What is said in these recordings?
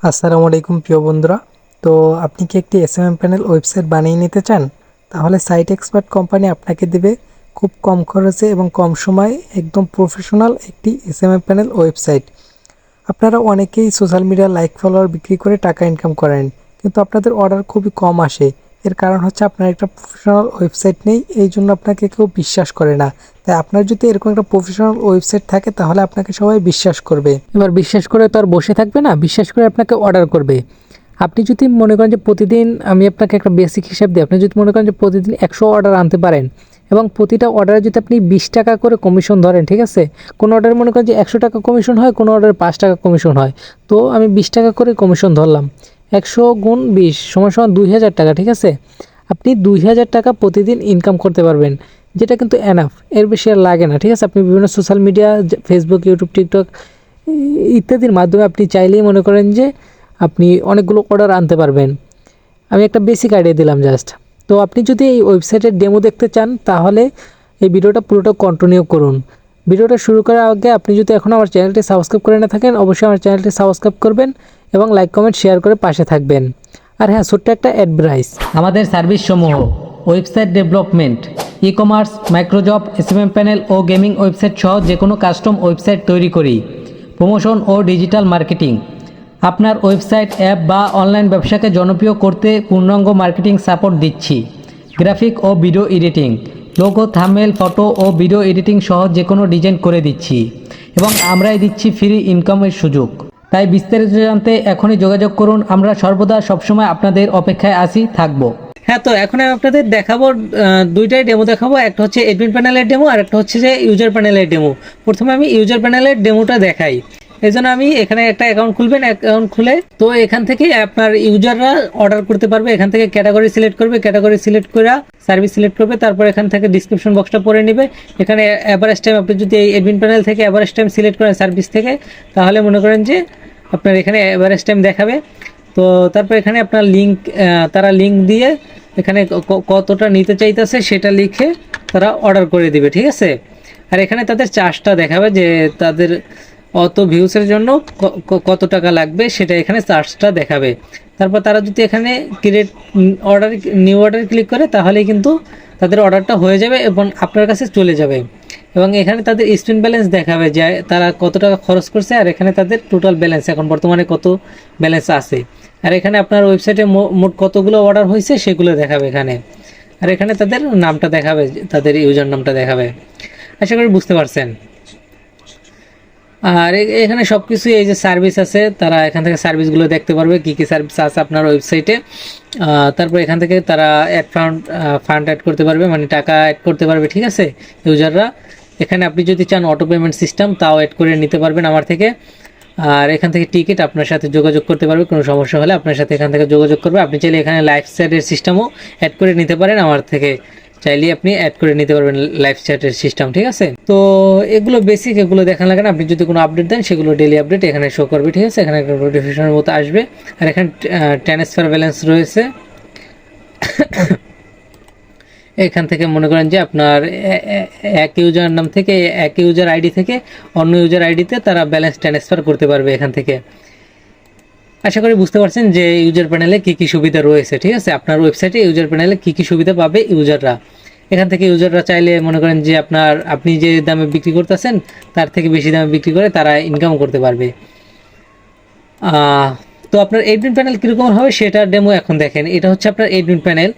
আসসালামু আলাইকুম প্রিয় বন্ধুরা। তো আপনি কি একটি এসএমএম প্যানেল ওয়েবসাইট বানিয়ে নিতে চান? তাহলে সাইট এক্সপার্ট কোম্পানি আপনাকে দেবে খুব কম খরচে এবং কম সময়ে একদম প্রফেশনাল একটি এসএমএম প্যানেল ওয়েবসাইট। আপনারা অনেকেই সোশ্যাল মিডিয়া লাইক ফলোয়ার বিক্রি করে টাকা ইনকাম করেন, কিন্তু আপনাদের অর্ডার খুবই কম আসে। এর কারণ হচ্ছে আপনার একটা প্রফেশনাল ওয়েবসাইট নেই, এই জন্য আপনাকে কেউ বিশ্বাস করে না। তাই আপনার যদি এরকম একটা প্রফেশনাল ওয়েবসাইট থাকে তাহলে আপনাকে সবাই বিশ্বাস করবে। এবার বিশ্বাস করে তো আর বসে থাকবে না, বিশ্বাস করে আপনাকে অর্ডার করবে। আপনি যদি মনে করেন যে প্রতিদিন, আমি আপনাকে একটা বেসিক হিসাব দিই, আপনি যদি মনে করেন যে প্রতিদিন 100 অর্ডার আনতে পারেন এবং প্রতিটা অর্ডারে যদি আপনি 20 টাকা করে কমিশন ধরেন, ঠিক আছে? কোনো অর্ডারে মনে করেন যে 100 টাকা কমিশন হয়, কোনো অর্ডারে 5 টাকা কমিশন হয়। তো আমি 20 টাকা করে কমিশন ধরলাম, 100 গুণ 20 সমান সমান 2000 টাকা, ঠিক আছে? আপনি 2000 টাকা প্রতিদিন ইনকাম করতে পারবেন, যেটা কিন্তু এনাফ, এর বেশি আর লাগে না, ঠিক আছে? আপনি বিভিন্ন social media, Facebook, YouTube, TikTok ইত্যাদির মাধ্যমে আপনি চাইলেই মনে করেন যে আপনি অনেকগুলো অর্ডার আনতে পারবেন। আমি একটা বেসিক আইডিয়া দিলাম জাস্ট। তো আপনি যদি এই ওয়েবসাইটের ডেমো দেখতে চান তাহলে এই ভিডিওটা পুরোটা কন্টিনিউ করুন। ভিডিওটা শুরু করার আগে আপনি যদি এখন আমার চ্যানেলটি সাবস্ক্রাইব করে না থাকেন, অবশ্যই আমার চ্যানেলটি সাবস্ক্রাইব করবেন এবং লাইক কমেন্ট শেয়ার করে পাশে থাকবেন। আর হ্যাঁ, ছোট্ট একটা অ্যাডভাইস, আমাদের সার্ভিস সমূহ website development, e commerce, microjob, SMM panel ও গেমিং ওয়েবসাইট সহ যে কোনো কাস্টম ওয়েবসাইট তৈরি করি, প্রমোশন ও ডিজিটাল মার্কেটিং। আপনার ওয়েবসাইট, অ্যাপ বা অনলাইন ব্যবসাকে জনপ্রিয় করতে পূর্ণাঙ্গ মার্কেটিং সাপোর্ট দিচ্ছি। গ্রাফিক ও video editing, logo, thumbnail, photo ও ভিডিও এডিটিং সহ যে কোনো ডিজাইন করে দিচ্ছি এবং আমরাই দিচ্ছি ফ্রি ইনকামের সুযোগ। তাই বিস্তারিত জানতে এখনই যোগাযোগ করুন। আমরা সর্বদা সবসময় আপনাদের অপেক্ষায় থাকবো। হ্যাঁ, তো এখন আমি আপনাদের দেখাবো, দুইটাই ডেমো দেখাবো। একটা হচ্ছে এডমিন প্যানেলের ডেমো আর একটা হচ্ছে যে ইউজার প্যানেলের ডেমো। প্রথমে আমি ইউজার প্যানেলের ডেমোটা দেখাই। এই জন্য আমি এখানে একটা অ্যাকাউন্ট খুলবেন, অ্যাকাউন্ট খুলে তো এখান থেকে আপনার ইউজাররা অর্ডার করতে পারবে। এখান থেকে ক্যাটাগরি সিলেক্ট করবে, ক্যাটাগরি সিলেক্ট করে সার্ভিস সিলেক্ট করবে, তারপর এখান থেকে ডিসক্রিপশন বক্সটা পড়ে নেবে। এখানে অ্যাভারেজ টাইম, আপনি যদি এই এডমিন প্যানেল থেকে অ্যাভারেজ টাইম সিলেক্ট করেন সার্ভিস থেকে, তাহলে মনে করেন যে আপনার এখানে অ্যাভারেজ টাইম দেখাবে। তো তারপর এখানে আপনার লিঙ্ক, তারা লিঙ্ক দিয়ে এখানে কতটা নিতে চাইতেছে সেটা লিখে তারা অর্ডার করে দিবে, ঠিক আছে? আর এখানে তাদের চার্জটা দেখাবে যে তাদের অত ভিউসের জন্য কত টাকা লাগবে, সেটা এখানে চার্জটা দেখাবে। তারপর তারা যদি এখানে create order, new order click করে তাহলে কিন্তু তাদের অর্ডারটা হয়ে যাবে এবং আপনার কাছে চলে যাবে। এবং এখানে তাদের স্পেন্ড ব্যালেন্স দেখাবে যে তারা কত টাকা খরচ করছে, আর এখানে তাদের টোটাল ব্যালেন্স এখন বর্তমানে কত ব্যালেন্স আছে। আর এখানে আপনার ওয়েবসাইটে মোট কতগুলো অর্ডার হয়েছে সেগুলো দেখাবে এখানে। আর এখানে তাদের নামটা দেখাবে, তাদের ইউজার নামটা দেখাবে। আশা করি বুঝতে পারছেন। আর এখানে সব কিছু, এই যে সার্ভিস আছে, তারা এখান থেকে সার্ভিসগুলো দেখতে পারবে, কী কী সার্ভিস আছে আপনার ওয়েবসাইটে। তারপর এখান থেকে তারা ফান্ড অ্যাড করতে পারবে, মানে টাকা অ্যাড করতে পারবে, ঠিক আছে, ইউজাররা। এখানে আপনি যদি চান অটো পেমেন্ট সিস্টেম, তাও অ্যাড করে নিতে পারবেন আমার থেকে। আর এখান থেকে টিকিট আপনার সাথে যোগাযোগ করতে পারবে, কোনো সমস্যা হলে আপনার সাথে এখান থেকে যোগাযোগ করবে। আপনি চাইলে এখানে লাইভ চ্যাটের সিস্টেমও অ্যাড করে নিতে পারেন আমার থেকে, চাইলে আপনি অ্যাড করে নিতে পারবেন লাইভ চ্যাটের সিস্টেম, ঠিক আছে? তো এগুলো বেসিক, এগুলো দেখান লাগে না। আপনি যদি কোনো আপডেট দেন সেগুলো ডেলি আপডেট এখানে শো করবে, ঠিক আছে? এখানে একটা নোটিফিকেশনের মতো আসবে। আর এখানে ট্রান্সফার ব্যালেন্স রয়েছে। এখান থেকে মনে করেন যে আপনার এক ইউজার নাম থেকে, এক ইউজার আইডি থেকে অন্য ইউজার আইডিতে তারা ব্যালেন্স ট্রান্সফার করতে পারবে এখান থেকে। আশা করি বুঝতে পারছেন যে ইউজার প্যানেলে কী কী সুবিধা রয়েছে, ঠিক আছে? আপনার ওয়েবসাইটে ইউজার প্যানেলে কী কী সুবিধা পাবে ইউজাররা। এখান থেকে ইউজাররা চাইলে মনে করেন যে আপনি যে দামে বিক্রি করতেছেন তার থেকে বেশি দামে বিক্রি করে তারা ইনকাম করতে পারবে। তো আপনার এডমিন প্যানেল কীরকম হবে সেটার ডেমো এখন দেখেন। এটা হচ্ছে আপনার এডমিন প্যানেল।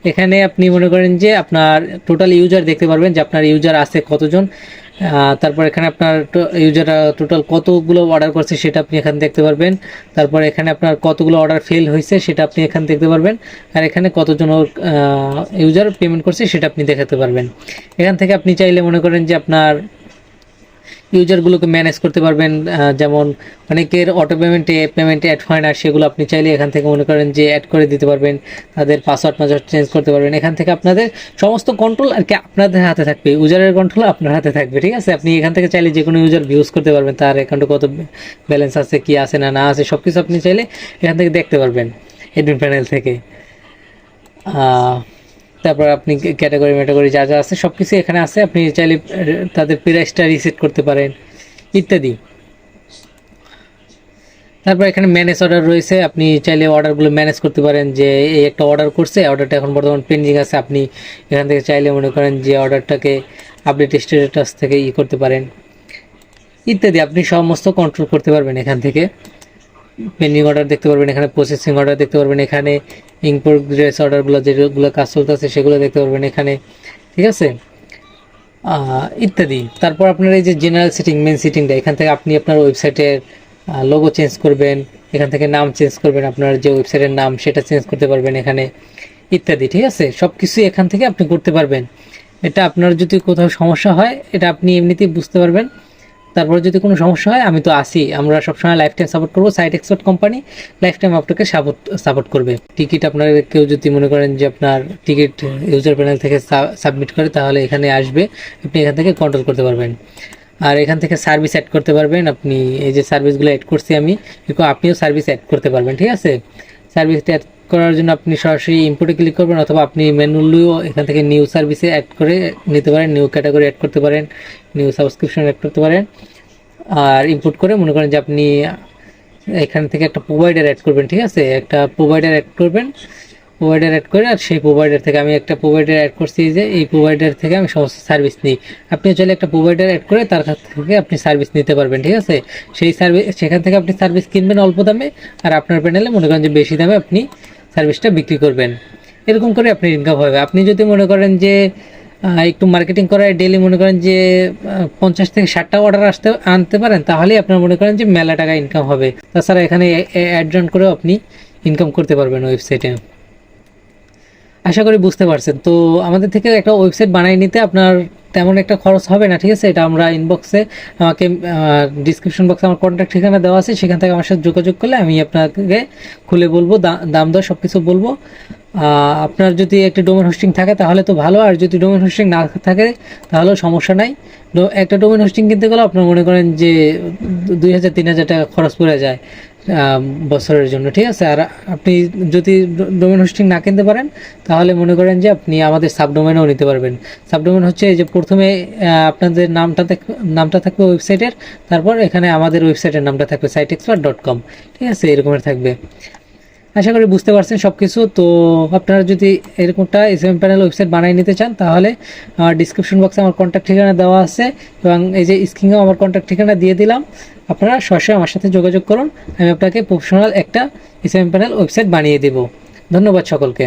এখানে আপনি মনে করেন যে আপনার টোটাল ইউজার দেখতে পারবেন যে আপনার ইউজার আছে কতজন। তারপর এখানে আপনার ইউজাররা টোটাল কতগুলো অর্ডার করছে সেটা আপনি এখানে দেখতে পারবেন। তারপর এখানে আপনার কতগুলো অর্ডার ফেল হয়েছে সেটা আপনি এখানে দেখতে পারবেন। আর এখানে কতজন ইউজার পেমেন্ট করছে সেটা আপনি দেখাতে পারবেন। এখান থেকে আপনি চাইলে মনে করেন যে আপনার ইউজারগুলোকে ম্যানেজ করতে পারবেন। যেমন অনেকের অটো পেমেন্টে অ্যাড হয় না, সেগুলো আপনি চাইলে এখান থেকে মনে করেন যে অ্যাড করে দিতে পারবেন। তাদের পাসওয়ার্ড চেঞ্জ করতে পারবেন। এখান থেকে আপনাদের সমস্ত কন্ট্রোল আর কি আপনাদের হাতে থাকবে, ইউজারের কন্ট্রোল আপনার হাতে থাকবে, ঠিক আছে? আপনি এখান থেকে চাইলে যে কোনো ইউজার ভিউজ করতে পারবেন, তার অ্যাকাউন্টে কত ব্যালেন্স আছে, কি আছে না আছে, সব কিছু আপনি চাইলে এখান থেকে দেখতে পারবেন এডমিন প্যানেল থেকে। তারপর আপনি ক্যাটাগরি যা যা আছে সব কিছু এখানে আছে। আপনি চাইলে তাদের প্রাইসটা রিসেট করতে পারেন ইত্যাদি। তারপর এখানে ম্যানেজ অর্ডার রয়েছে, আপনি চাইলে অর্ডারগুলো ম্যানেজ করতে পারেন, যে এই একটা অর্ডার করছে, অর্ডারটা এখন বর্তমান পেন্ডিং আছে, আপনি এখান থেকে চাইলে মনে করেন যে অর্ডারটাকে আপডেট স্ট্যাটাস থেকে করতে পারেন ইত্যাদি। আপনি সমস্ত কন্ট্রোল করতে পারবেন এখান থেকে। পেন্ডিং অর্ডার দেখতে পারবেন, এখানে প্রসেসিং অর্ডার দেখতে পারবেন, এখানে ইন প্রোগ্রেস অর্ডারগুলো যেগুলো কাজ চলতেছে সেগুলো দেখতে পারবেন এখানে, ঠিক আছে, ইত্যাদি। তারপর আপনার এই যে জেনারেল সেটিং, মেন সেটিংটা, এখান থেকে আপনি আপনার ওয়েবসাইটের লোগো চেঞ্জ করবেন, এখান থেকে নাম চেঞ্জ করবেন, আপনার যে ওয়েবসাইটের নাম সেটা চেঞ্জ করতে পারবেন এখানে, ইত্যাদি, ঠিক আছে। সব কিছু এখান থেকে আপনি করতে পারবেন। এটা আপনার যদি কোথাও সমস্যা হয় এটা আপনি এমনিতেই বুঝতে পারবেন। তারপর যদি কোনো সমস্যা হয় আমি তো আসি, আমরা সবসময় লাইফ টাইম সাপোর্ট করবো। Site expert company life time আপনাকে সাপোর্ট করবে। টিকিট আপনার কেউ যদি মনে করেন যে আপনার টিকিট ইউজার প্যানেল থেকে সাবমিট করে, তাহলে এখানে আসবে, আপনি এখান থেকে কন্ট্রোল করতে পারবেন। আর এখান থেকে সার্ভিস অ্যাড করতে পারবেন। আপনি এই যে সার্ভিসগুলো অ্যাড করছি আমি, আপনিও সার্ভিস অ্যাড করতে পারবেন, ঠিক আছে। সার্ভিস অ্যাড করার জন্য আপনি সরাসরি ইম্পোর্টে ক্লিক করবেন, অথবা আপনি ম্যানুয়ালিও এখান থেকে নিউ সার্ভিসে অ্যাড করে নিতে পারেন, নিউ ক্যাটাগরি অ্যাড করতে পারেন, নিউ সাবস্ক্রিপশন অ্যাড করতে পারেন। আর ইম্পোর্ট করে মনে করেন যে আপনি এখান থেকে একটা প্রোভাইডার অ্যাড করবেন, ঠিক আছে, একটা প্রোভাইডার অ্যাড করবেন, প্রোভাইডার অ্যাড করে, আর সেই প্রোভাইডার থেকে আমি একটা প্রোভাইডার অ্যাড করছি, যে এই প্রোভাইডার থেকে আমি সমস্ত সার্ভিস নিই। আপনি চাইলে একটা প্রোভাইডার অ্যাড করে তার কাছ থেকে আপনি সার্ভিস নিতে পারবেন, ঠিক আছে। সেই সার্ভিস, সেখান থেকে আপনি সার্ভিস কিনবেন অল্প দামে, আর আপনার প্যানেলে মনে করেন যে বেশি দামে আপনি সার্ভিসটা বিক্রি করবেন। এরকম করে আপনি ইনকাম হবে। আপনি যদি মনে করেন যে একটু মার্কেটিং করায় ডেলি মনে করেন যে 50 থেকে 60টা অর্ডার আনতে পারেন, তাহলেই আপনার মনে করেন যে মেলা টাকা ইনকাম হবে। তাছাড়া এখানে অ্যাড রান করেও আপনি ইনকাম করতে পারবেন ওয়েবসাইটে। আশা করি বুঝতে পারছেন। তো আমাদের থেকে একটা ওয়েবসাইট বানিয়ে নিতে আপনার তেমন একটা খরচ হবে না, ঠিক আছে। এটা আমরা ইনবক্সে, আমাকে ডিসক্রিপশন বক্সে আমার কন্ট্যাক্ট ঠিকানা দেওয়া আছে, সেখান থেকে আমার সাথে যোগাযোগ করলে আমি আপনাকে খুলে বলবো, দাম দর সব কিছু বলবো। আপনার যদি একটা ডোমেন হোস্টিং থাকে তাহলে তো ভালো, আর যদি ডোমেন হোস্টিং না থাকে তাহলেও সমস্যা নাই। একটা ডোমেন হোস্টিং কিনতে গেলে আপনার মনে করেন যে 2000-3000 টাকা খরচ পড়ে যায় বছরের জন্য, ঠিক আছে। আর আপনি যদি ডোমেন হোস্টিং না কিনতে পারেন, তাহলে মনে করেন যে আপনি আমাদের সাবডোমেনও নিতে পারবেন। সাবডোমেন হচ্ছে এই যে প্রথমে আপনাদের নামটা থাকবে ওয়েবসাইটের, তারপর এখানে আমাদের ওয়েবসাইটের নামটা থাকবে siteexpert.com, ঠিক আছে, এরকমের থাকবে। আশা করি বুঝতে পারছেন সব কিছু। তো আপনারা যদি এরকমটা এসএমএম প্যানেল ওয়েবসাইট বানিয়ে নিতে চান, তাহলে আমার ডিসক্রিপশন বক্সে আমার কন্ট্যাক্ট ঠিকানা দেওয়া আছে, এবং এই যে স্ক্রিনেও আমার কন্ট্যাক্ট ঠিকানা দিয়ে দিলাম। আপনারা সরাসরি আমার সাথে যোগাযোগ করুন, আমি আপনাকে প্রফেশনাল একটা এসএমএম প্যানেল ওয়েবসাইট বানিয়ে দেব। ধন্যবাদ সকলকে।